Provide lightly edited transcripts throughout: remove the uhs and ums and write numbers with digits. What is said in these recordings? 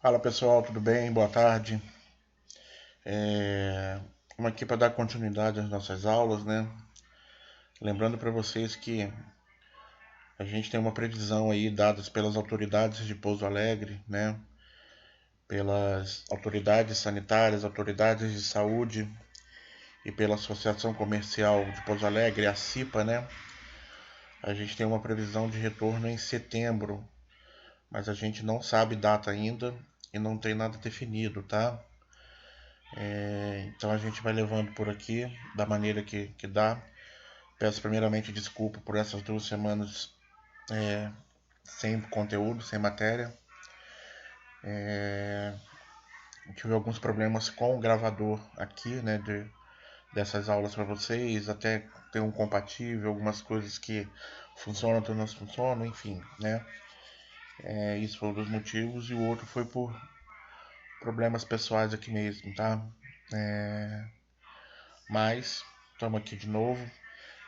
Fala pessoal, tudo bem? Boa tarde. Vamos aqui para dar continuidade às nossas aulas, né? Lembrando para vocês que a gente tem uma previsão aí dadas pelas autoridades de Pouso Alegre, né? Pelas autoridades sanitárias, autoridades de saúde e pela Associação Comercial de Pouso Alegre, a CIPA, né? A gente tem uma previsão de retorno em setembro, mas a gente não sabe data ainda e não tem nada definido, tá? Então a gente vai levando por aqui da maneira que dá. Peço primeiramente desculpa por essas 2 semanas sem conteúdo, sem matéria. Tive alguns problemas com o gravador aqui, né, dessas aulas para vocês, até ter um compatível, algumas coisas que funcionam, outras não funcionam, enfim, né. Isso foi um dos motivos e o outro foi por problemas pessoais aqui mesmo, tá? Mas estamos aqui de novo.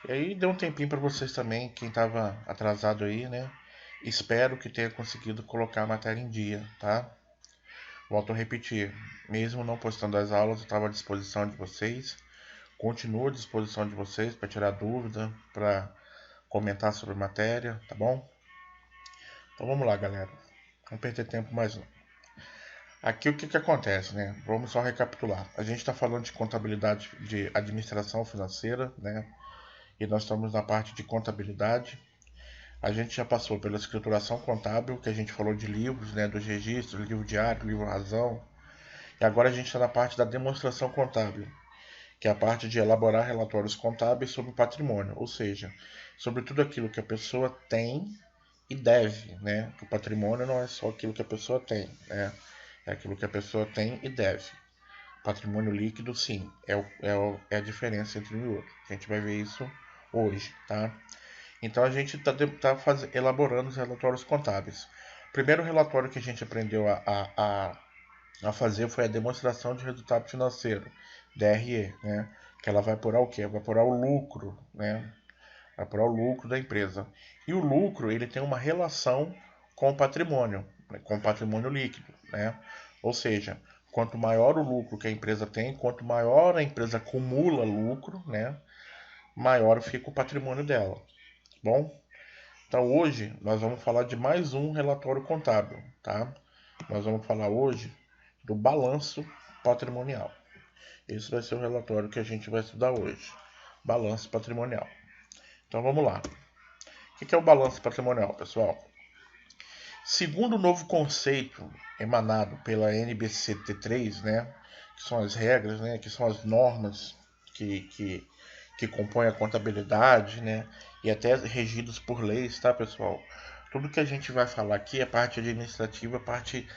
E aí deu um tempinho para vocês também, quem estava atrasado aí, né? Espero que tenha conseguido colocar a matéria em dia, tá? Volto a repetir, mesmo não postando as aulas, eu estava à disposição de vocês. Continuo à disposição de vocês para tirar dúvida, para comentar sobre a matéria, tá bom? Então vamos lá, galera. Não perder tempo mais não. Aqui o que acontece, né? Vamos só recapitular. A gente está falando de contabilidade de administração financeira, né? E nós estamos na parte de contabilidade. A gente já passou pela escrituração contábil, que a gente falou de livros, né, dos registros, livro diário, livro razão. E agora a gente está na parte da demonstração contábil, que é a parte de elaborar relatórios contábeis sobre o patrimônio, ou seja, sobre tudo aquilo que a pessoa tem e deve, né? O patrimônio não é só aquilo que a pessoa tem, né? É aquilo que a pessoa tem e deve. Patrimônio líquido, sim, é a diferença entre um e outro. A gente vai ver isso hoje, tá? Então a gente está elaborando os relatórios contábeis. O primeiro relatório que a gente aprendeu a fazer foi a demonstração de resultado financeiro, DRE, né? Que ela vai apurar o quê? Vai apurar o lucro, né? Vai apurar o lucro da empresa. E o lucro, ele tem uma relação com o patrimônio, né? Com o patrimônio líquido, né? Ou seja, quanto maior o lucro que a empresa tem, quanto maior a empresa acumula lucro, né? Maior fica o patrimônio dela. Bom, então hoje nós vamos falar de mais um relatório contábil, tá? Nós vamos falar hoje do balanço patrimonial. Esse vai ser o relatório que a gente vai estudar hoje. Balanço patrimonial. Então vamos lá. O que é o balanço patrimonial, pessoal? Segundo o novo conceito emanado pela NBCT3, né, que são as regras, né, que são as normas que compõem a contabilidade, né, e até regidos por leis, tá, pessoal? Tudo que a gente vai falar aqui é parte administrativa, parte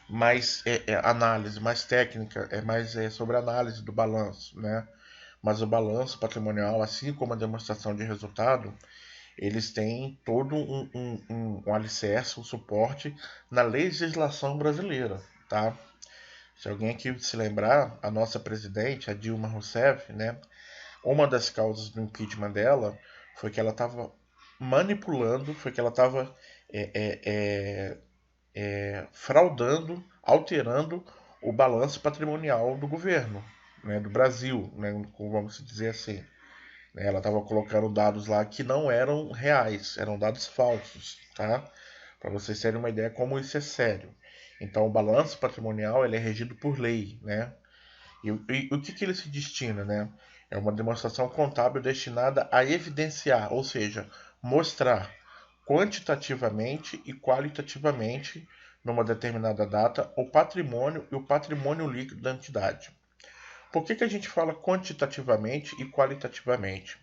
mais análise, mais técnica, é sobre análise do balanço, né? Mas o balanço patrimonial, assim como a demonstração de resultado, eles têm todo um alicerce, um suporte na legislação brasileira, tá? Se alguém aqui se lembrar, a nossa presidente, a Dilma Rousseff, né? Uma das causas do impeachment dela foi que ela estava manipulando, foi que ela estava é, é, fraudando, alterando o balanço patrimonial do governo, né, do Brasil, né, vamos dizer assim. Ela estava colocando dados lá que não eram reais, eram dados falsos, tá? Para vocês terem uma ideia como isso é sério. Então, o balanço patrimonial ele é regido por lei, né? E o que ele se destina, né? É uma demonstração contábil destinada a evidenciar, ou seja, mostrar quantitativamente e qualitativamente, numa determinada data, o patrimônio e o patrimônio líquido da entidade. Por que a gente fala quantitativamente e qualitativamente?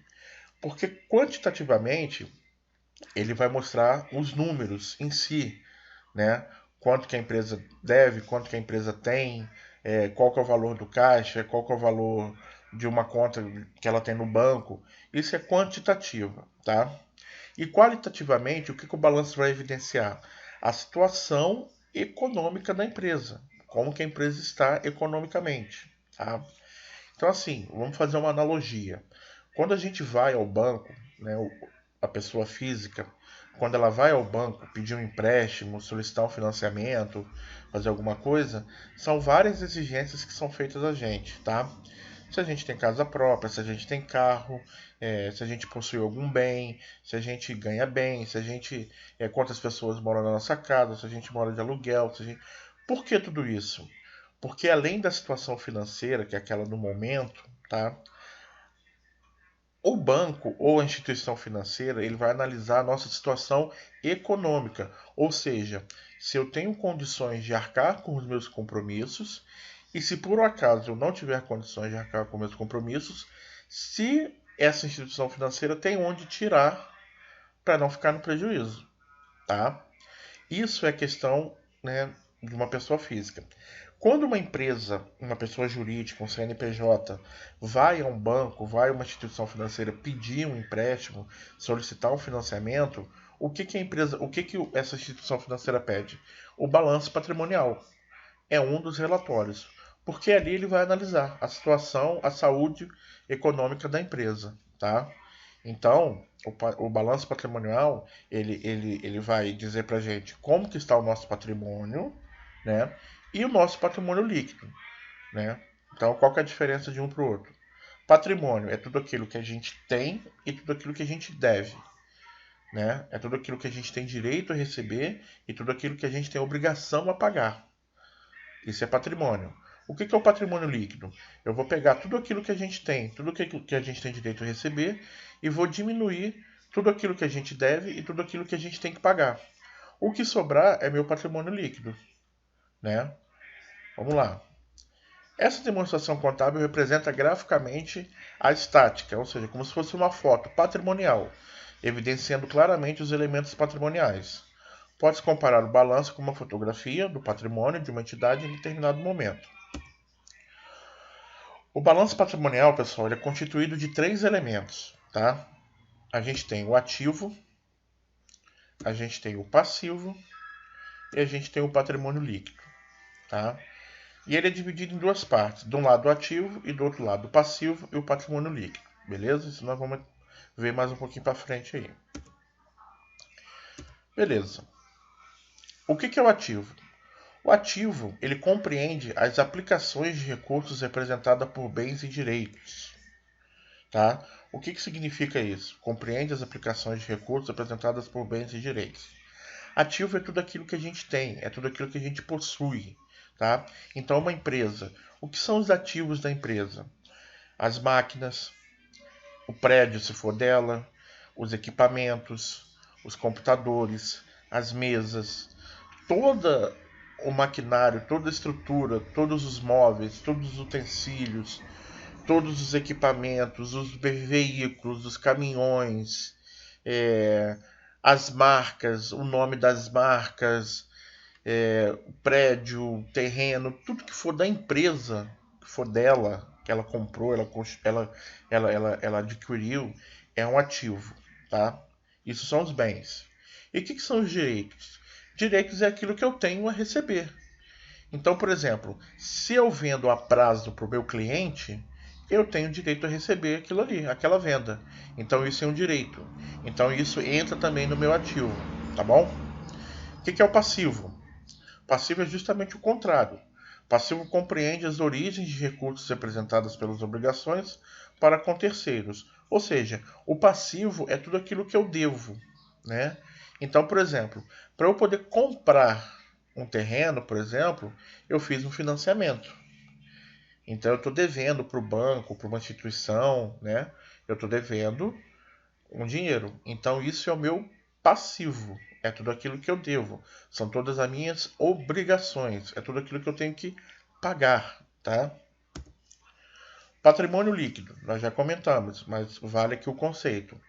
Porque quantitativamente ele vai mostrar os números em si, né? Quanto que a empresa deve, quanto que a empresa tem, qual que é o valor do caixa, qual que é o valor de uma conta que ela tem no banco. Isso é quantitativo, tá? E qualitativamente, o que o balanço vai evidenciar? A situação econômica da empresa, como que a empresa está economicamente, tá? Então, assim, vamos fazer uma analogia. Quando a gente vai ao banco, né, a pessoa física, quando ela vai ao banco pedir um empréstimo, solicitar um financiamento, fazer alguma coisa, são várias exigências que são feitas a gente, tá? Se a gente tem casa própria, se a gente tem carro, se a gente possui algum bem, se a gente ganha bem, se a gente quantas pessoas moram na nossa casa, se a gente mora de aluguel, se a gente... Por que tudo isso? Porque além da situação financeira, que é aquela do momento, tá? O banco ou a instituição financeira, ele vai analisar a nossa situação econômica, ou seja, se eu tenho condições de arcar com os meus compromissos e se por um acaso eu não tiver condições de arcar com meus compromissos, se essa instituição financeira tem onde tirar para não ficar no prejuízo, tá? Isso é questão, né, de uma pessoa física. Quando uma empresa, uma pessoa jurídica, um CNPJ, vai a um banco, vai a uma instituição financeira pedir um empréstimo, solicitar um financiamento, o que essa instituição financeira pede? O balanço patrimonial. É um dos relatórios, porque ali ele vai analisar a situação, a saúde econômica da empresa, tá? Então, o balanço patrimonial, ele vai dizer para a gente como que está o nosso patrimônio, né? E o nosso patrimônio líquido, né? Então, qual que é a diferença de um para o outro? Patrimônio é tudo aquilo que a gente tem e tudo aquilo que a gente deve, né? É tudo aquilo que a gente tem direito a receber e tudo aquilo que a gente tem obrigação a pagar. Isso é patrimônio. O que é o patrimônio líquido? Eu vou pegar tudo aquilo que a gente tem, tudo aquilo que a gente tem direito a receber e vou diminuir tudo aquilo que a gente deve e tudo aquilo que a gente tem que pagar. O que sobrar é meu patrimônio líquido, né? Vamos lá. Essa demonstração contábil representa graficamente a estática, ou seja, como se fosse uma foto patrimonial, evidenciando claramente os elementos patrimoniais. Pode-se comparar o balanço com uma fotografia do patrimônio de uma entidade em determinado momento. O balanço patrimonial, pessoal, ele é constituído de 3 elementos, tá? A gente tem o ativo, a gente tem o passivo e a gente tem o patrimônio líquido, tá? E ele é dividido em 2 partes, de um lado o ativo e do outro lado o passivo e o patrimônio líquido, beleza? Isso nós vamos ver mais um pouquinho para frente aí. Beleza. O que é o ativo? O ativo, ele compreende as aplicações de recursos representadas por bens e direitos. Tá? O que significa isso? Compreende as aplicações de recursos representadas por bens e direitos. Ativo é tudo aquilo que a gente tem, é tudo aquilo que a gente possui. Tá? Então, uma empresa, o que são os ativos da empresa? As máquinas, o prédio, se for dela, os equipamentos, os computadores, as mesas, todo o maquinário, toda a estrutura, todos os móveis, todos os utensílios, todos os equipamentos, os veículos, os caminhões, as marcas, o nome das marcas, o prédio, o terreno, tudo que for da empresa, que for dela, que ela comprou, ela adquiriu, é um ativo, tá? Isso são os bens. E o que são os direitos? Direitos é aquilo que eu tenho a receber. Então, por exemplo, se eu vendo a prazo para o meu cliente, eu tenho direito a receber aquilo ali, aquela venda. Então, isso é um direito. Então, isso entra também no meu ativo, tá bom? O que é o passivo? O passivo é justamente o contrário. O passivo compreende as origens de recursos representadas pelas obrigações para com terceiros. Ou seja, o passivo é tudo aquilo que eu devo, né? Então, por exemplo, para eu poder comprar um terreno, por exemplo, eu fiz um financiamento. Então, eu estou devendo para o banco, para uma instituição, né? Eu estou devendo um dinheiro. Então, isso é o meu passivo. É tudo aquilo que eu devo. São todas as minhas obrigações. É tudo aquilo que eu tenho que pagar, tá? Patrimônio líquido, nós já comentamos, mas vale aqui o conceito.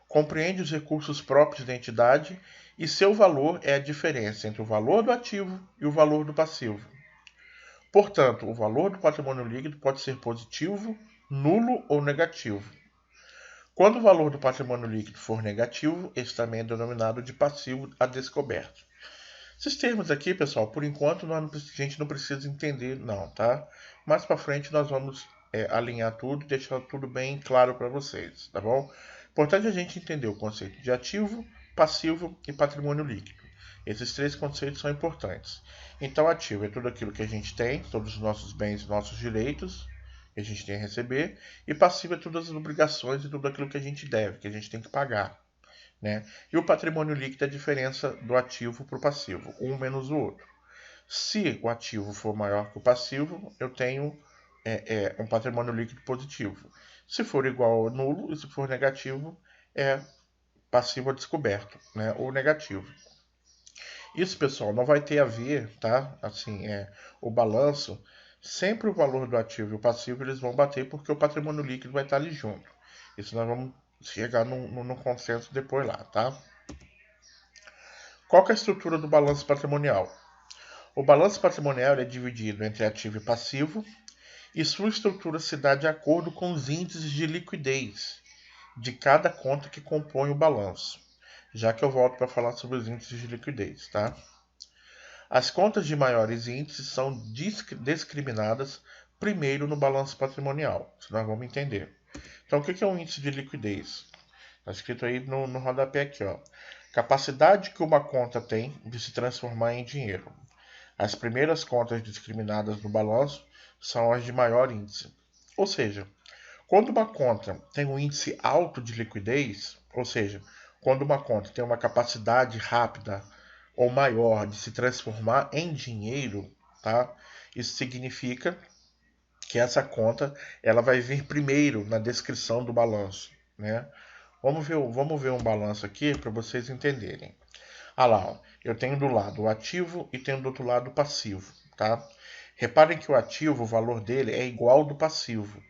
Compreende os recursos próprios da entidade e seu valor é a diferença entre o valor do ativo e o valor do passivo. Portanto, o valor do patrimônio líquido pode ser positivo, nulo ou negativo. Quando o valor do patrimônio líquido for negativo, esse também é denominado de passivo a descoberto. Esses termos aqui, pessoal, por enquanto a gente não precisa entender não, tá? Mais para frente nós vamos alinhar tudo e deixar tudo bem claro para vocês, tá bom? Importante a gente entender o conceito de ativo, passivo e patrimônio líquido. Esses três conceitos são importantes. Então, ativo é tudo aquilo que a gente tem, todos os nossos bens e nossos direitos que a gente tem a receber, e passivo é todas as obrigações e tudo aquilo que a gente deve, que a gente tem que pagar. Né? E o patrimônio líquido é a diferença do ativo para o passivo, um menos o outro. Se o ativo for maior que o passivo, eu tenho um patrimônio líquido positivo. Se for igual ou nulo, e se for negativo, é passivo a descoberto, né? Ou negativo. Isso, pessoal, não vai ter a ver, tá? Assim, o balanço, sempre o valor do ativo e o passivo eles vão bater porque o patrimônio líquido vai estar ali junto. Isso nós vamos chegar no consenso depois lá, tá? Qual que é a estrutura do balanço patrimonial? O balanço patrimonial é dividido entre ativo e passivo, e sua estrutura se dá de acordo com os índices de liquidez de cada conta que compõe o balanço, já que eu volto para falar sobre os índices de liquidez, tá? As contas de maiores índices são discriminadas primeiro no balanço patrimonial, isso nós vamos entender. Então, o que é um índice de liquidez? Está escrito aí no rodapé aqui, ó. Capacidade que uma conta tem de se transformar em dinheiro. As primeiras contas discriminadas no balanço são as de maior índice. Ou seja, quando uma conta tem um índice alto de liquidez, ou seja, quando uma conta tem uma capacidade rápida ou maior de se transformar em dinheiro, tá? Isso significa que essa conta ela vai vir primeiro na descrição do balanço, né? Vamos ver um balanço aqui para vocês entenderem. Ah lá, ó, eu tenho do lado o ativo e tenho do outro lado o passivo, tá? Reparem que o ativo, o valor dele é igual ao do passivo,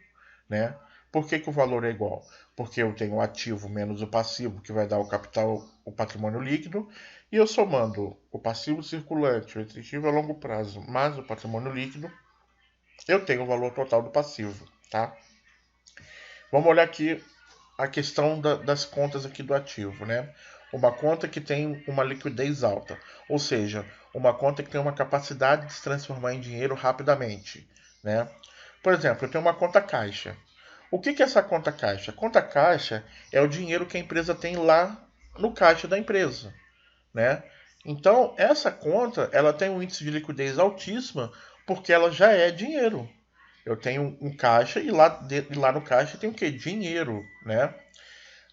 né? Por que o valor é igual? Porque eu tenho o ativo menos o passivo, que vai dar o capital, o patrimônio líquido, e eu somando o passivo circulante, o restritivo a longo prazo, mais o patrimônio líquido, eu tenho o valor total do passivo, tá? Vamos olhar aqui a questão das contas aqui do ativo, né? Uma conta que tem uma liquidez alta, ou seja, uma conta que tem uma capacidade de se transformar em dinheiro rapidamente, né? Por exemplo, eu tenho uma conta caixa. O que é essa conta caixa? A conta caixa é o dinheiro que a empresa tem lá no caixa da empresa, né? Então, essa conta, ela tem um índice de liquidez altíssima porque ela já é dinheiro. Eu tenho um caixa e lá no caixa tem o quê? Dinheiro, né?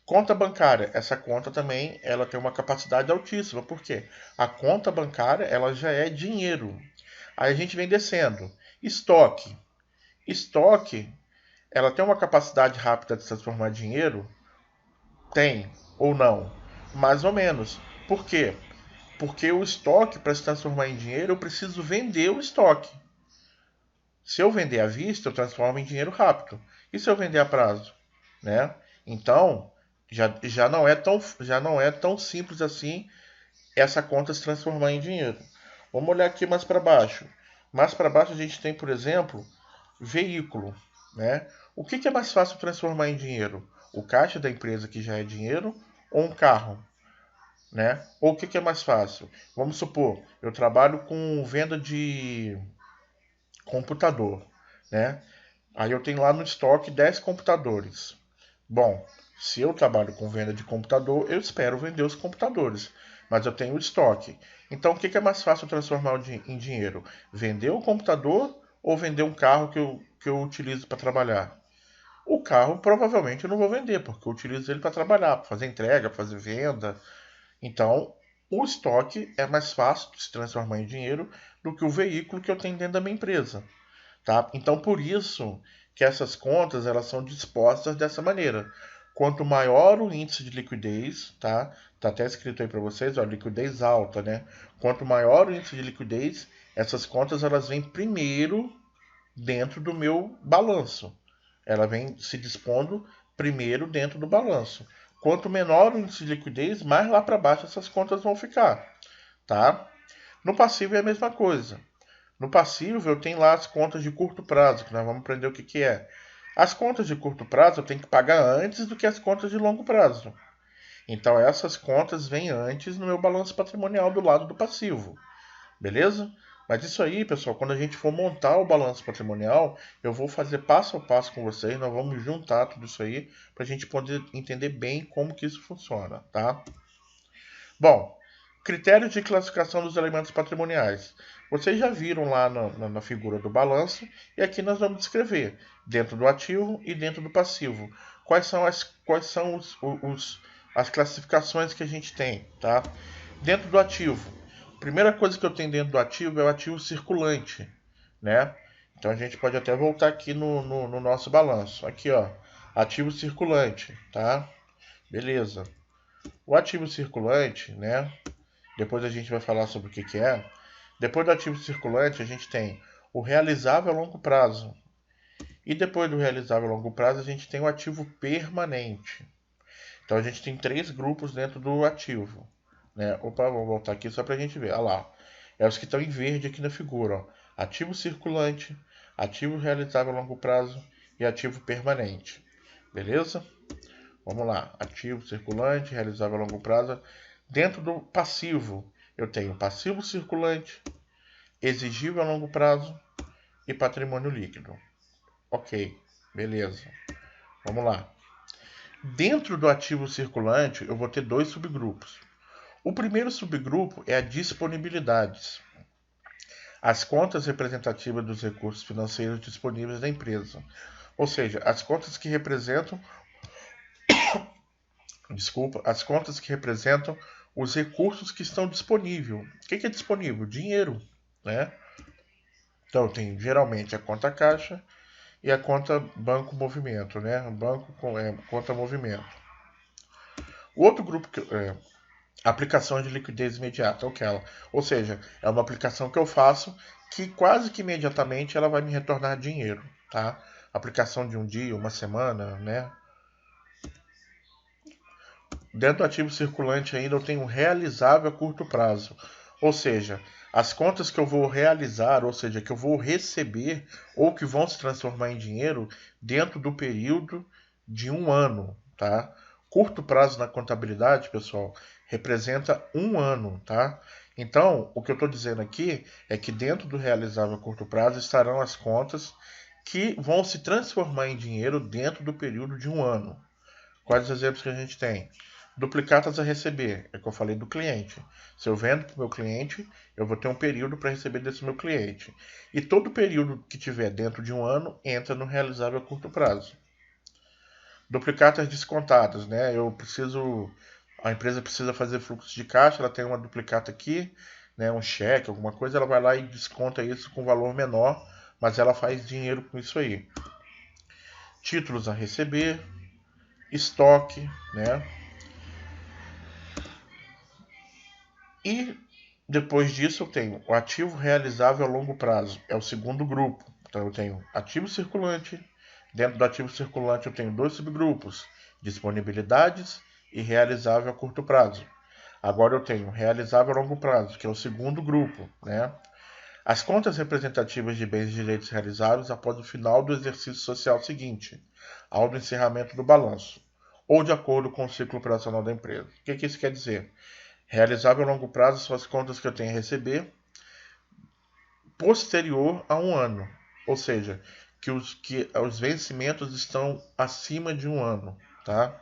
Conta bancária, essa conta também ela tem uma capacidade altíssima, porque a conta bancária ela já é dinheiro. Aí a gente vem descendo. Estoque. Estoque, ela tem uma capacidade rápida de se transformar em dinheiro? Tem ou não? Mais ou menos. Por quê? Porque o estoque, para se transformar em dinheiro, eu preciso vender o estoque. Se eu vender à vista, eu transformo em dinheiro rápido. E se eu vender a prazo? Né? Então, já não é tão simples assim essa conta se transformar em dinheiro. Vamos olhar aqui mais para baixo. Mais para baixo a gente tem, por exemplo, veículo. Né? O que é mais fácil transformar em dinheiro? O caixa da empresa que já é dinheiro ou um carro? Né? Ou o que é mais fácil? Vamos supor, eu trabalho com venda de computador. Né? Aí eu tenho lá no estoque 10 computadores. Bom, se eu trabalho com venda de computador, eu espero vender os computadores, mas eu tenho o estoque. Então, o que é mais fácil transformar em dinheiro? Vender o computador ou vender um carro que eu utilizo para trabalhar? O carro provavelmente eu não vou vender, porque eu utilizo ele para trabalhar, para fazer entrega, para fazer venda. Então, o estoque é mais fácil de se transformar em dinheiro do que o veículo que eu tenho dentro da minha empresa. Tá? Então, por isso que essas contas elas são dispostas dessa maneira. Quanto maior o índice de liquidez, tá? Tá até escrito aí para vocês, ó, liquidez alta, né? Quanto maior o índice de liquidez, essas contas elas vêm primeiro dentro do meu balanço. Ela vem se dispondo primeiro dentro do balanço. Quanto menor o índice de liquidez, mais lá para baixo essas contas vão ficar, tá? No passivo é a mesma coisa. No passivo, eu tenho lá as contas de curto prazo, que nós vamos aprender o que é. As contas de curto prazo eu tenho que pagar antes do que as contas de longo prazo. Então, essas contas vêm antes no meu balanço patrimonial do lado do passivo. Beleza? Mas isso aí, pessoal, quando a gente for montar o balanço patrimonial, eu vou fazer passo a passo com vocês, nós vamos juntar tudo isso aí para a gente poder entender bem como que isso funciona, tá? Bom, critérios de classificação dos elementos patrimoniais. Vocês já viram lá na figura do balanço, e aqui nós vamos descrever, dentro do ativo e dentro do passivo, quais são as classificações que a gente tem, tá? Dentro do ativo, a primeira coisa que eu tenho dentro do ativo é o ativo circulante, né? Então a gente pode até voltar aqui no nosso balanço. Aqui, ó, ativo circulante, tá? Beleza. O ativo circulante, né? Depois a gente vai falar sobre o que é. Depois do ativo circulante, a gente tem o realizável a longo prazo. E depois do realizável a longo prazo, a gente tem o ativo permanente. Então a gente tem 3 grupos dentro do ativo. Né? Opa, vamos voltar aqui só para a gente ver. Olha lá. É os que estão em verde aqui na figura. Ó. Ativo circulante, ativo realizável a longo prazo e ativo permanente. Beleza? Vamos lá. Ativo circulante, realizável a longo prazo. Dentro do passivo, eu tenho passivo circulante, exigível a longo prazo e patrimônio líquido. Ok, beleza. Vamos lá. Dentro do ativo circulante, eu vou ter 2 subgrupos. O primeiro subgrupo é a disponibilidades. As contas representativas dos recursos financeiros disponíveis da empresa. Ou seja, as contas que representam as contas que representam os recursos que estão disponíveis. O que é disponível? Dinheiro, né? Então tem geralmente a conta caixa e a conta banco movimento, né? Banco conta movimento. O outro grupo é aplicação de liquidez imediata, ou seja, é uma aplicação que eu faço que quase que imediatamente ela vai me retornar dinheiro, tá? Aplicação de um dia, uma semana, né? Dentro do ativo circulante ainda eu tenho realizável a curto prazo. Ou seja, as contas que eu vou realizar, ou seja, que eu vou receber ou que vão se transformar em dinheiro dentro do período de um ano, tá? Curto prazo na contabilidade, pessoal, representa um ano, tá? Então, o que eu estou dizendo aqui é que dentro do realizável a curto prazo estarão as contas que vão se transformar em dinheiro dentro do período de um ano. Quais os exemplos que a gente tem? Duplicatas a receber, é que eu falei do cliente. Se eu vendo para o meu cliente, eu vou ter um período para receber desse meu cliente. E todo período que tiver dentro de um ano entra no realizável a curto prazo. Duplicatas descontadas, né? A empresa precisa fazer fluxo de caixa, ela tem uma duplicata aqui, né? Um cheque, alguma coisa, ela vai lá e desconta isso com valor menor, mas ela faz dinheiro com isso aí. Títulos a receber, estoque, né? E depois disso eu tenho o ativo realizável a longo prazo, é o segundo grupo. Então eu tenho ativo circulante, dentro do ativo circulante eu tenho 2 subgrupos, disponibilidades e realizável a curto prazo. Agora eu tenho realizável a longo prazo, que é o segundo grupo, né? As contas representativas de bens e direitos realizados após o final do exercício social seguinte, ao do encerramento do balanço, ou de acordo com o ciclo operacional da empresa. O que isso quer dizer? Realizável a longo prazo são as contas que eu tenho a receber posterior a um ano. Ou seja, que os vencimentos estão acima de um ano. Tá?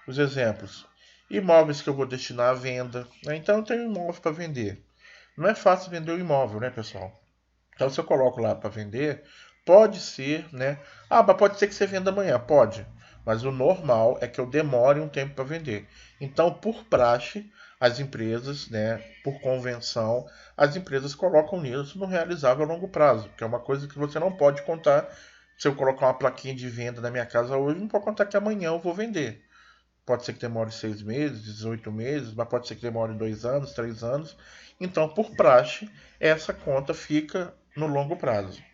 Os exemplos. Imóveis que eu vou destinar à venda. Né? Então eu tenho um imóvel para vender. Não é fácil vender o imóvel, né, pessoal? Então se eu coloco lá para vender, pode ser, né? Ah, mas pode ser que você venda amanhã. Pode. Mas o normal é que eu demore um tempo para vender. Então, por praxe, as empresas, né, por convenção, as empresas colocam nisso no realizável a longo prazo, que é uma coisa que você não pode contar. Se eu colocar uma plaquinha de venda na minha casa hoje, não pode contar que amanhã eu vou vender. Pode ser que demore 6 meses, 18 meses, mas pode ser que demore 2 anos, 3 anos. Então, por praxe, essa conta fica no longo prazo.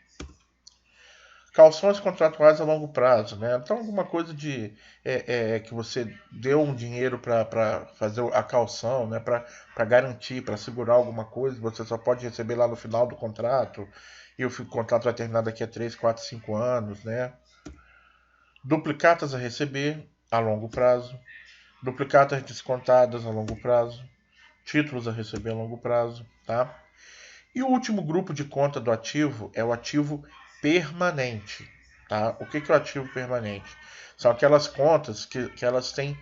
Calções contratuais a longo prazo, né? Então, alguma coisa de que você deu um dinheiro para fazer a calção, né? Para garantir, para segurar alguma coisa, você só pode receber lá no final do contrato, e o contrato vai terminar daqui a 3, 4, 5 anos, né? Duplicatas a receber a longo prazo, duplicatas descontadas a longo prazo, títulos a receber a longo prazo, tá? E o último grupo de conta do ativo é o ativo permanente. Tá? O que é o ativo permanente? São aquelas contas que elas têm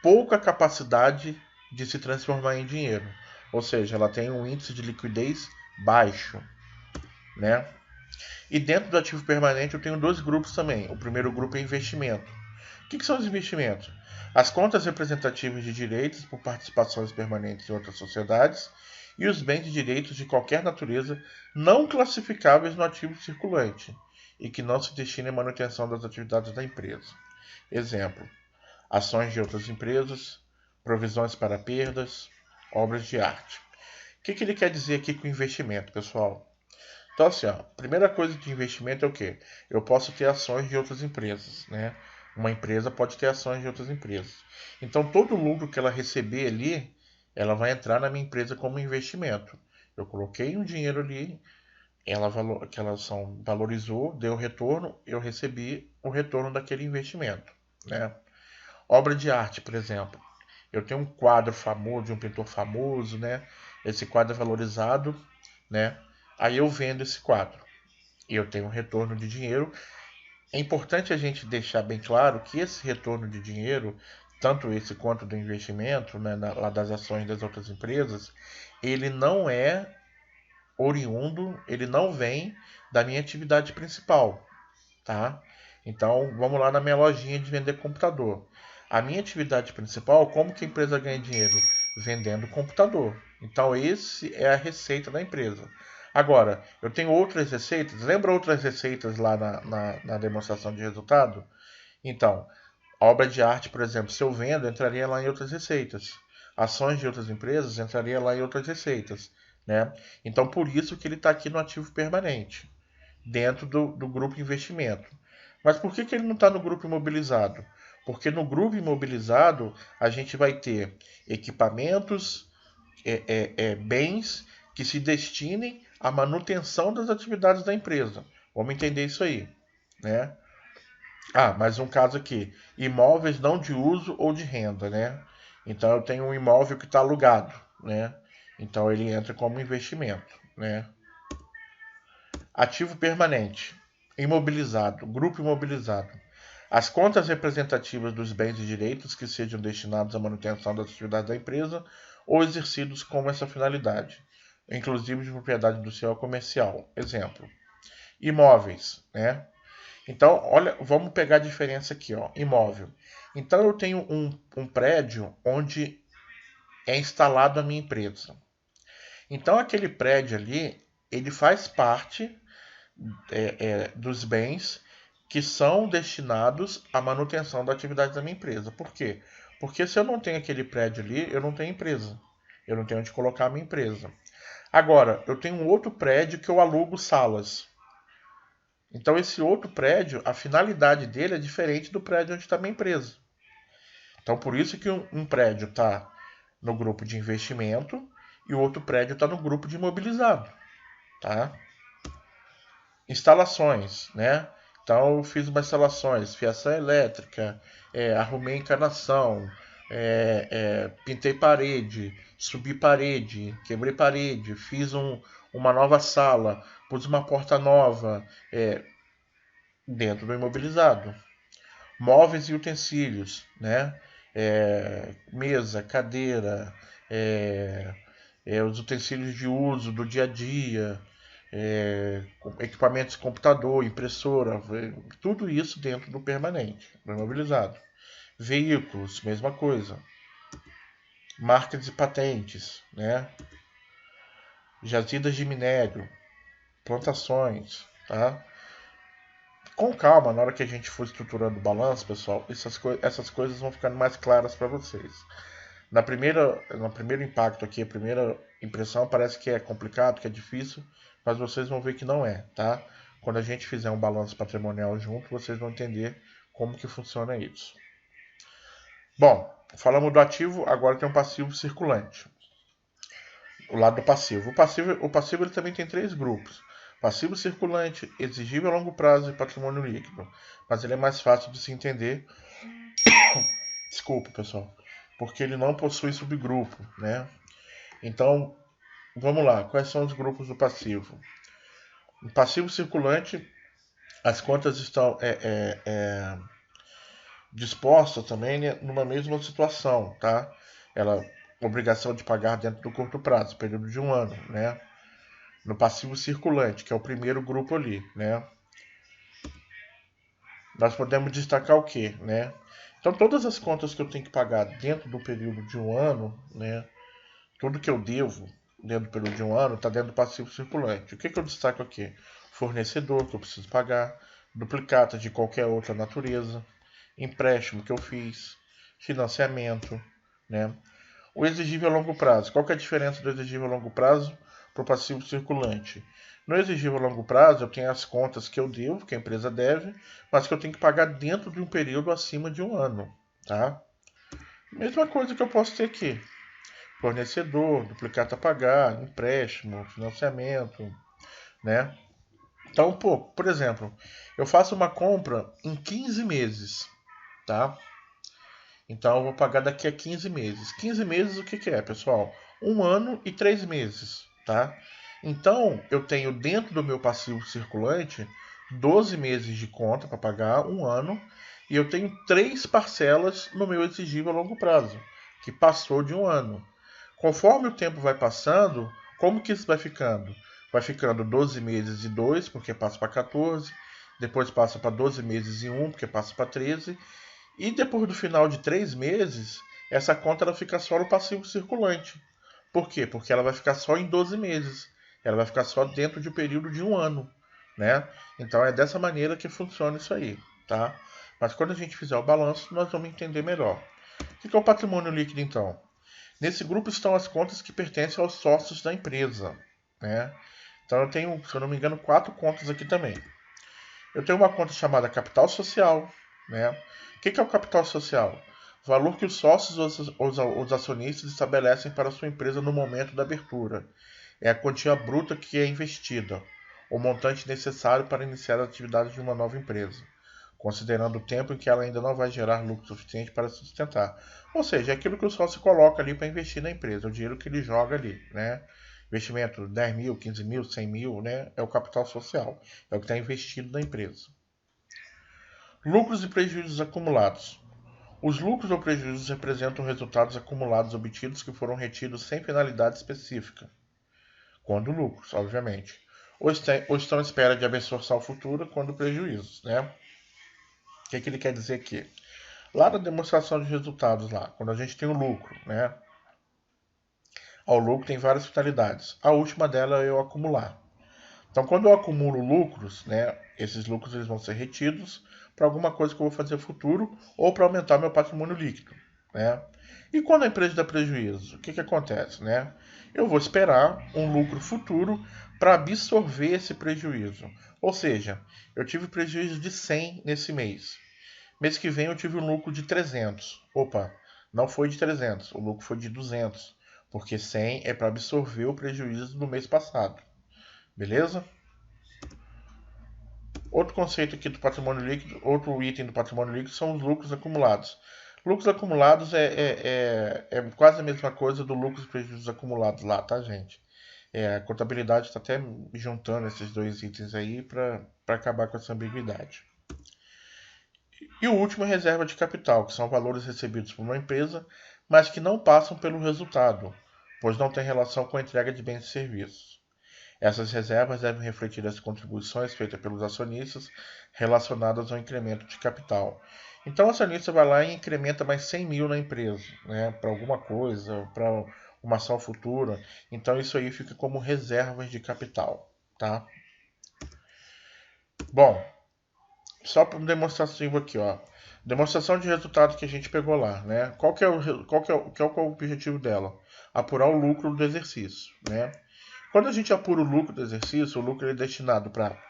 pouca capacidade de se transformar em dinheiro. Ou seja, ela tem um índice de liquidez baixo, né? E dentro do ativo permanente eu tenho dois grupos também. O primeiro grupo é investimento. O que são os investimentos? As contas representativas de direitos por participações permanentes em outras sociedades e os bens de direitos de qualquer natureza não classificáveis no ativo circulante e que não se destinem à manutenção das atividades da empresa. Exemplo: ações de outras empresas, provisões para perdas, obras de arte. O que ele quer dizer aqui com investimento, pessoal? Então, assim, ó, a primeira coisa de investimento é o quê? Eu posso ter ações de outras empresas, né? Uma empresa pode ter ações de outras empresas. Então, todo lucro que ela receber ali, ela vai entrar na minha empresa como investimento. Eu coloquei um dinheiro ali, aquela ação valorizou, deu retorno, eu recebi o retorno daquele investimento, né? Obra de arte, por exemplo. Eu tenho um quadro famoso, de um pintor famoso, né? Esse quadro é valorizado, né? Aí eu vendo esse quadro e eu tenho um retorno de dinheiro. É importante a gente deixar bem claro que esse retorno de dinheiro, tanto esse quanto do investimento, né, lá das ações das outras empresas, ele não é oriundo, ele não vem da minha atividade principal, tá? Então, vamos lá na minha lojinha de vender computador. A minha atividade principal, como que a empresa ganha dinheiro? Vendendo computador. Então, esse é a receita da empresa. Agora, eu tenho outras receitas. Lembra outras receitas lá na demonstração de resultado? Então, a obra de arte, por exemplo, se eu vendo, entraria lá em outras receitas. Ações de outras empresas entraria lá em outras receitas, né? Então, por isso que ele está aqui no ativo permanente, dentro do grupo investimento. Mas por que ele não está no grupo imobilizado? Porque no grupo imobilizado a gente vai ter equipamentos, bens que se destinem à manutenção das atividades da empresa. Vamos entender isso aí, né? Ah, mais um caso aqui: imóveis não de uso ou de renda, né? Então eu tenho um imóvel que está alugado, né? Então ele entra como investimento, né? Ativo permanente, imobilizado, grupo imobilizado. As contas representativas dos bens e direitos que sejam destinados à manutenção das atividades da empresa ou exercidos com essa finalidade, inclusive de propriedade industrial ou comercial. Exemplo: imóveis, né? Então, olha, vamos pegar a diferença aqui, ó, imóvel. Então eu tenho um prédio onde é instalado a minha empresa. Então aquele prédio ali, ele faz parte dos bens que são destinados à manutenção da atividade da minha empresa. Por quê? Porque se eu não tenho aquele prédio ali, eu não tenho empresa. Eu não tenho onde colocar a minha empresa. Agora, eu tenho um outro prédio que eu alugo salas. Então, esse outro prédio, a finalidade dele é diferente do prédio onde está a minha empresa. Então, por isso que um prédio está no grupo de investimento e o outro prédio está no grupo de imobilizado. Tá? Instalações, né? Então eu fiz umas instalações, fiação elétrica, arrumei encanação, pintei parede, subi parede, quebrei parede, fiz uma nova sala, pus uma porta nova dentro do imobilizado. Móveis e utensílios, né? Mesa, cadeira, os utensílios de uso do dia a dia, equipamentos de computador, impressora, tudo isso dentro do permanente, do imobilizado. Veículos, mesma coisa. Marcas e patentes, né? Jazidas de minério, plantações, tá? Com calma, na hora que a gente for estruturando o balanço, pessoal, essas coisas vão ficando mais claras para vocês. No primeiro impacto aqui, a primeira impressão parece que é complicado, que é difícil, mas vocês vão ver que não é, tá? Quando a gente fizer um balanço patrimonial junto, vocês vão entender como que funciona isso. Bom, falamos do ativo, agora tem um passivo circulante. O lado do passivo. O passivo ele também tem três grupos: passivo circulante, exigível a longo prazo e patrimônio líquido. Mas ele é mais fácil de se entender. Desculpa, pessoal, porque ele não possui subgrupo, né? Então, vamos lá. Quais são os grupos do passivo? No passivo circulante, as contas estão dispostas também, né, numa mesma situação, tá? obrigação de pagar dentro do curto prazo, período de 1 ano, né? No passivo circulante, que é o primeiro grupo ali, né? Nós podemos destacar o quê, né? Então, todas as contas que eu tenho que pagar dentro do período de 1 ano, né? Tudo que eu devo dentro do período de 1 ano está dentro do passivo circulante. O que eu destaco aqui? Fornecedor que eu preciso pagar, duplicata de qualquer outra natureza, empréstimo que eu fiz, financiamento, né? O exigível a longo prazo. Qual que é a diferença do exigível a longo prazo para o passivo circulante? No exigível a longo prazo, eu tenho as contas que eu devo, que a empresa deve, mas que eu tenho que pagar dentro de um período acima de 1 ano, tá? Mesma coisa que eu posso ter aqui. Fornecedor, duplicata a pagar, empréstimo, financiamento, né? Então, por exemplo, eu faço uma compra em 15 meses, tá? Então eu vou pagar daqui a 15 meses. 15 meses o que é, pessoal? 1 ano e 3 meses, tá? Então eu tenho dentro do meu passivo circulante 12 meses de conta para pagar, 1 ano, e eu tenho 3 parcelas no meu exigível a longo prazo, que passou de 1 ano. Conforme o tempo vai passando, como que isso vai ficando? Vai ficando 12 meses e 2, porque passa para 14, depois passa para 12 meses e 1, porque passa para 13, e depois do final de 3 meses, essa conta ela fica só no passivo circulante. Por quê? Porque ela vai ficar só em 12 meses. Ela vai ficar só dentro de um período de 1 ano, né? Então é dessa maneira que funciona isso aí, tá? Mas quando a gente fizer o balanço, nós vamos entender melhor. O que é o patrimônio líquido, então? Nesse grupo estão as contas que pertencem aos sócios da empresa, né? Então eu tenho, se eu não me engano, 4 contas aqui também. Eu tenho uma conta chamada capital social, né? O que é o capital social? O valor que os sócios ou os acionistas estabelecem para a sua empresa no momento da abertura. É a quantia bruta que é investida, o montante necessário para iniciar a atividade de uma nova empresa, considerando o tempo em que ela ainda não vai gerar lucro suficiente para sustentar. Ou seja, é aquilo que o sócio coloca ali para investir na empresa, o dinheiro que ele joga ali, né? Investimento 10 mil, 15 mil, 100 mil, né? É o capital social, é o que está investido na empresa. Lucros e prejuízos acumulados. Os lucros ou prejuízos representam resultados acumulados obtidos que foram retidos sem finalidade específica, quando lucros, obviamente, ou estão à espera de absorção futura, quando prejuízos, né? O que ele quer dizer aqui? Lá na demonstração de resultados, lá, quando a gente tem o lucro, né? Ao lucro tem várias finalidades. A última dela é eu acumular. Então, quando eu acumulo lucros, né, esses lucros eles vão ser retidos para alguma coisa que eu vou fazer no futuro ou para aumentar meu patrimônio líquido, né? E quando a empresa dá prejuízo, o que acontece, né? Eu vou esperar um lucro futuro para absorver esse prejuízo. Ou seja, eu tive prejuízo de 100 nesse mês. Mês que vem eu tive um lucro de 300. Opa, não foi de 300, o lucro foi de 200, porque 100 é para absorver o prejuízo do mês passado. Beleza? Outro conceito aqui do patrimônio líquido, outro item do patrimônio líquido são os lucros acumulados. Lucros acumulados é quase a mesma coisa do lucros e prejuízos acumulados lá, tá, gente? A contabilidade está até juntando esses dois itens aí para acabar com essa ambiguidade. E o último é reserva de capital, que são valores recebidos por uma empresa, mas que não passam pelo resultado, pois não tem relação com a entrega de bens e serviços. Essas reservas devem refletir as contribuições feitas pelos acionistas relacionadas ao incremento de capital. Então o acionista vai lá e incrementa mais 100 mil na empresa, né, para alguma coisa, para uma ação futura. Então isso aí fica como reservas de capital, tá? Bom, só para demonstrativo aqui, ó. Demonstração de resultado que a gente pegou lá, né? Qual que é o objetivo dela? Apurar o lucro do exercício, né? Quando a gente apura o lucro do exercício, o lucro é destinado para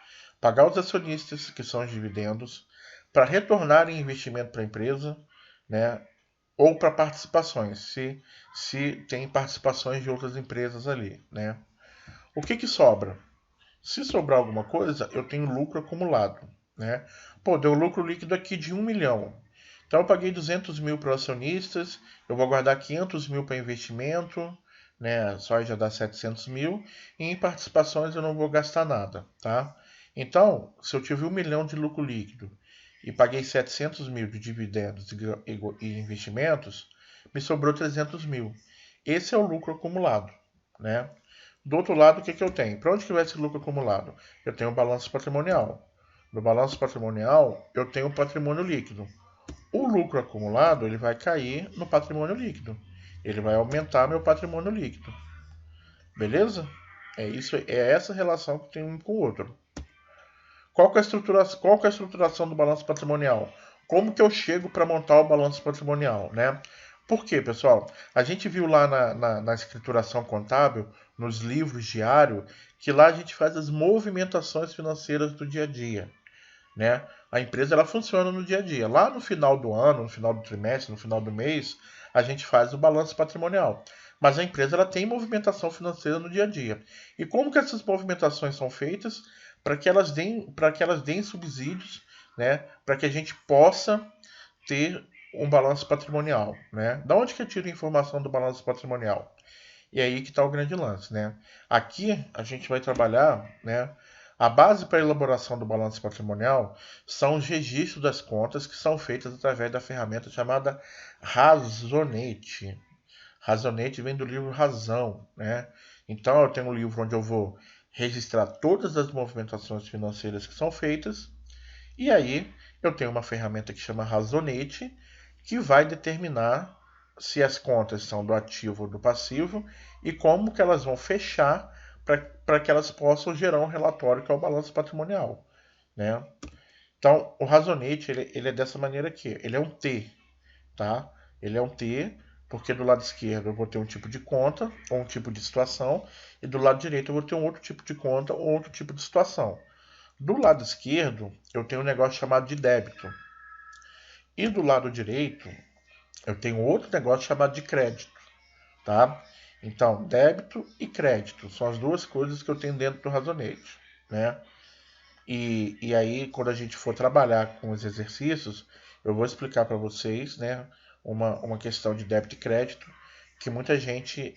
pagar os acionistas, que são os dividendos, para retornar em investimento para a empresa, né? Ou para participações, se tem participações de outras empresas ali, né? O que sobra? Se sobrar alguma coisa, eu tenho lucro acumulado, né? Pô, deu lucro líquido aqui de 1 milhão. Então eu paguei 200 mil para acionistas, eu vou guardar 500 mil para investimento, né? Só já dá 700 mil. E em participações eu não vou gastar nada, tá? Então, se eu tive 1 milhão de lucro líquido e paguei 700 mil de dividendos e investimentos, me sobrou 300 mil. Esse é o lucro acumulado, né? Do outro lado, o que, que eu tenho? Para onde que vai esse lucro acumulado? Eu tenho o balanço patrimonial. No balanço patrimonial, eu tenho o patrimônio líquido. O lucro acumulado, ele vai cair no patrimônio líquido. Ele vai aumentar meu patrimônio líquido. Beleza? É isso, é essa relação que tem um com o outro. Qual que é a estruturação do balanço patrimonial? Como que eu chego para montar o balanço patrimonial, né? Por quê, pessoal? A gente viu lá na escrituração contábil, nos livros diários, que lá a gente faz as movimentações financeiras do dia a dia, né? A empresa ela funciona no dia a dia. Lá no final do ano, no final do trimestre, no final do mês, a gente faz o balanço patrimonial. Mas a empresa ela tem movimentação financeira no dia a dia. E como que essas movimentações são feitas para que elas deem subsídios, né? Para que a gente possa ter um balanço patrimonial, né? Da onde que eu tiro a informação do balanço patrimonial? E aí que está o grande lance, né? Aqui a gente vai trabalhar, né? A base para a elaboração do balanço patrimonial são os registros das contas que são feitas através da ferramenta chamada Razonete. Razonete vem do livro Razão, né? Então eu tenho um livro onde eu vou registrar todas as movimentações financeiras que são feitas e aí eu tenho uma ferramenta que chama Razonete que vai determinar se as contas são do ativo ou do passivo e como que elas vão fechar para que elas possam gerar um relatório que é o balanço patrimonial, né? Então, o Razonete, ele é dessa maneira aqui. Ele é um T, tá? Ele é um T, porque do lado esquerdo eu vou ter um tipo de conta ou um tipo de situação, e do lado direito eu vou ter um outro tipo de conta ou outro tipo de situação. Do lado esquerdo, eu tenho um negócio chamado de débito. E do lado direito, eu tenho outro negócio chamado de crédito, tá? Então, débito e crédito são as duas coisas que eu tenho dentro do Razonete, né? E aí, quando a gente for trabalhar com os exercícios, eu vou explicar para vocês, né, uma questão de débito e crédito, que muita gente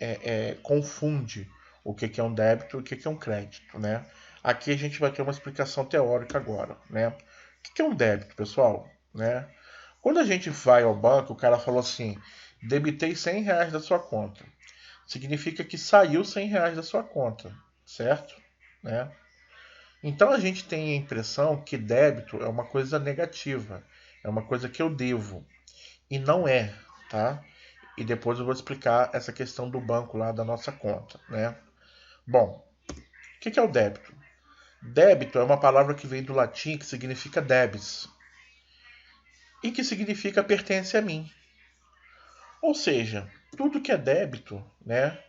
confunde o que é um débito e o que é um crédito, né? Aqui a gente vai ter uma explicação teórica agora, né? O que é um débito, pessoal? Né? Quando a gente vai ao banco, o cara falou assim, debitei R$ 100 da sua conta. Significa que saiu R$ 100 da sua conta, certo? Né? Então a gente tem a impressão que débito é uma coisa negativa, é uma coisa que eu devo. E não é, tá? E depois eu vou explicar essa questão do banco lá da nossa conta, né? Bom, o que é o débito? Débito é uma palavra que vem do latim que significa debis e que significa pertence a mim. Ou seja, tudo que é débito, né,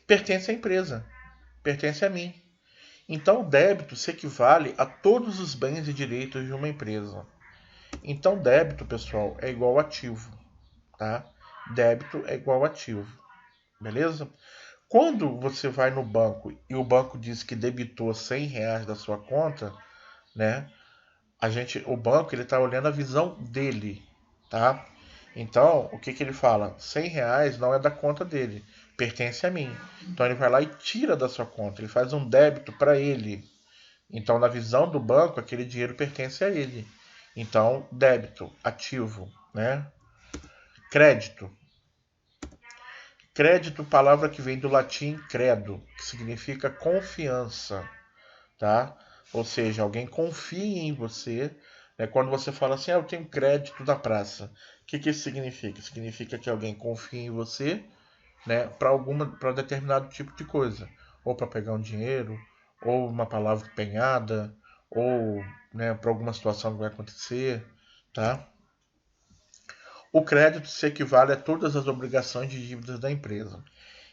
pertence à empresa, pertence a mim. Então, o débito se equivale a todos os bens e direitos de uma empresa. Então, débito, pessoal, é igual ativo, tá? Débito é igual ativo, beleza? Quando você vai no banco e o banco diz que debitou R$ 100 da sua conta, né? O banco ele está olhando a visão dele, tá? Então, o que que ele fala? R$ 100 não é da conta dele, pertence a mim. Então ele vai lá e tira da sua conta, ele faz um débito para ele. Então, na visão do banco, aquele dinheiro pertence a ele. Então, débito, ativo, né? Crédito. Crédito, palavra que vem do latim credo, que significa confiança, tá? Ou seja, alguém confia em você. Né? Quando você fala assim, eu tenho crédito da praça. O que isso significa? Significa que alguém confia em você, né, para determinado tipo de coisa, ou para pegar um dinheiro, ou uma palavra empenhada, ou, né, para alguma situação que vai acontecer, tá? O crédito se equivale a todas as obrigações de dívidas da empresa.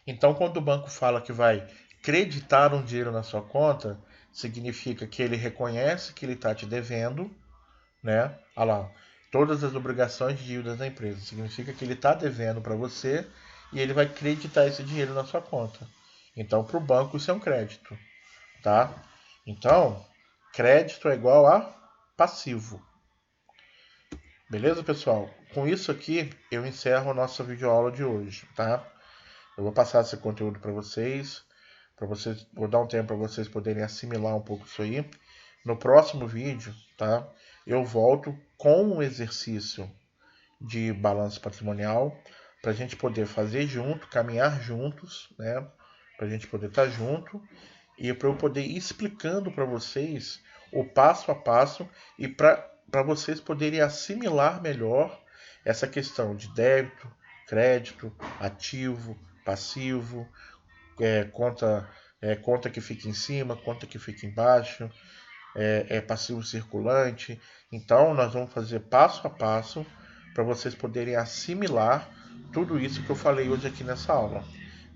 Então, quando o banco fala que vai creditar um dinheiro na sua conta, significa que ele reconhece que ele está te devendo, né? Olha lá, todas as obrigações de dívidas da empresa. Significa que ele está devendo para você e ele vai creditar esse dinheiro na sua conta. Então, para o banco, isso é um crédito, tá? Então, crédito é igual a passivo. Beleza, pessoal? Com isso aqui, eu encerro a nossa videoaula de hoje, tá? Eu vou passar esse conteúdo para vocês, vou dar um tempo para vocês poderem assimilar um pouco isso aí. No próximo vídeo, tá? Eu volto com um exercício de balanço patrimonial para a gente poder fazer junto, caminhar juntos, né? Para a gente poder estar junto e para eu poder ir explicando para vocês o passo a passo e para vocês poderem assimilar melhor essa questão de débito, crédito, ativo, passivo, conta que fica em cima, conta que fica embaixo, passivo circulante. Então, nós vamos fazer passo a passo para vocês poderem assimilar tudo isso que eu falei hoje aqui nessa aula.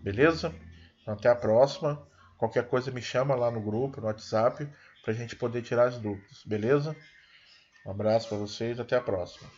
Beleza? Então, até a próxima. Qualquer coisa me chama lá no grupo, no WhatsApp, para a gente poder tirar as dúvidas. Beleza? Um abraço para vocês. Até a próxima.